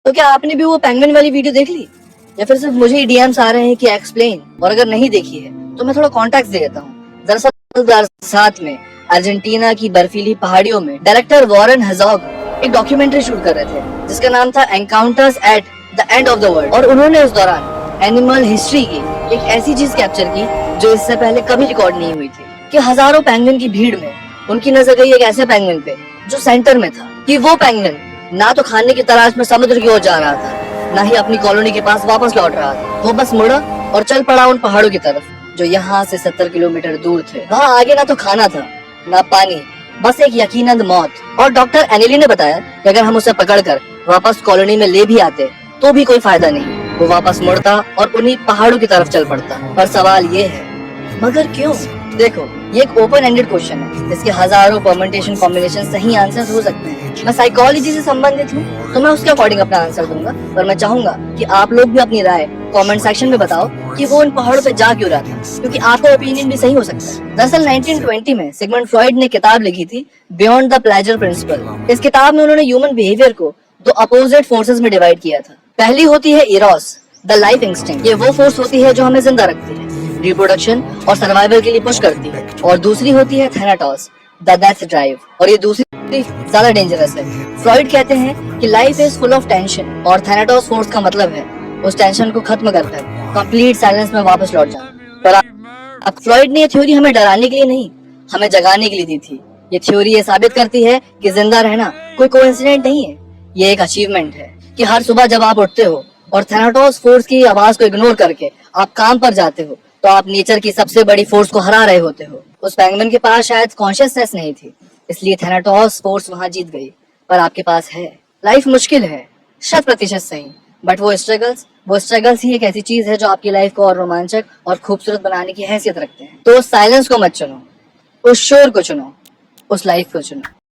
तो क्या आपने भी वो पेंगुइन वाली वीडियो देख ली, या फिर सिर्फ मुझे ही डीएम्स आ रहे हैं कि एक्सप्लेन? और अगर नहीं देखी है तो मैं थोड़ा कॉन्टेक्स्ट दे देता हूँ। दरअसल 2007 में अर्जेंटीना की बर्फीली पहाड़ियों में डायरेक्टर वॉरेन हेrzog एक डॉक्यूमेंट्री शूट कर रहे थे जिसका नाम था encounters at the end of the world. और उन्होंने उस दौरान एनिमल हिस्ट्री की एक ऐसी चीज कैप्चर की जो इससे पहले कभी रिकॉर्ड नहीं हुई थी, कि हजारों पेंगुइन की भीड़ में उनकी नजर गई एक ऐसे पेंगुइन पे जो सेंटर में था। कि वो पेंगुइन ना तो खाने की तलाश में समुद्र की ओर जा रहा था, ना ही अपनी कॉलोनी के पास वापस लौट रहा था। वो बस मुड़ा और चल पड़ा उन पहाड़ों की तरफ जो यहाँ से 70 किलोमीटर दूर थे। वहाँ आगे ना तो खाना था ना पानी, बस एक यकीनन मौत। और डॉक्टर एनिली ने बताया कि अगर हम उसे पकड़कर वापस कॉलोनी में ले भी आते तो भी कोई फायदा नहीं, वो वापस मुड़ता और उन्हीं पहाड़ों की तरफ चल पड़ता। पर सवाल ये है, मगर क्यों? देखो, ये एक ओपन एंडेड क्वेश्चन है, इसके हजारों परम्यूटेशन कॉम्बिनेशन सही आंसर हो सकते हैं। मैं साइकोलॉजी से संबंधित हूँ तो मैं उसके अकॉर्डिंग अपना आंसर दूंगा, पर मैं चाहूंगा कि आप लोग भी अपनी राय कमेंट सेक्शन में बताओ कि वो इन पहाड़ों पे जा क्यों रहा था, क्योंकि आपका ओपिनियन भी सही हो सकता है। दरअसल 1920 में सिगमंड फ्रॉइड ने किताब लिखी थी बियॉन्ड द प्लेजर प्रिंसिपल। इस किताब में उन्होंने ह्यूमन बिहेवियर को दो अपोजिट फोर्सेस में डिवाइड किया था। पहली होती है इरोस, द लाइफ इंस्टिंक्ट। ये वो फोर्स होती है जो हमें जिंदा रखती है, रिप्रोडक्शन और सर्वाइवल के लिए पुश करती है। और दूसरी होती है थैनाटोस, द डेथ ड्राइव, और ये दूसरी ज्यादा डेंजरस है। फ्रॉइड कहते हैं कि life is full of tension, और थैनाटोस फोर्स का मतलब है उस टेंशन को खत्म करकर कंप्लीट साइलेंस में वापस लौट जाना। पर अब फ्रॉइड ने ये थ्योरी हमें डराने के लिए नहीं, हमें जगाने के लिए दी थी। ये थ्योरी ये साबित करती है कि जिंदा रहना कोई कोइंसिडेंट नहीं है, ये एक अचीवमेंट है। कि हर सुबह जब आप उठते हो और थैनाटोस फोर्स की आवाज को इग्नोर करके आप काम पर जाते हो, तो आप नेचर की सबसे बड़ी फोर्स को हरा रहे होते हो। उस पेंगुइन के पास शायद कॉन्शियसनेस नहीं थी, इसलिए थैनाटोस फोर्स वहां जीत गई, पर आपके पास है। लाइफ मुश्किल है, 100% सही, बट वो स्ट्रगल्स ही एक ऐसी चीज है जो आपकी लाइफ को और रोमांचक और खूबसूरत बनाने की हैसियत रखते हैं। तो उस साइलेंस को मत चुनो, उस शोर को चुनो, उस लाइफ को चुनो।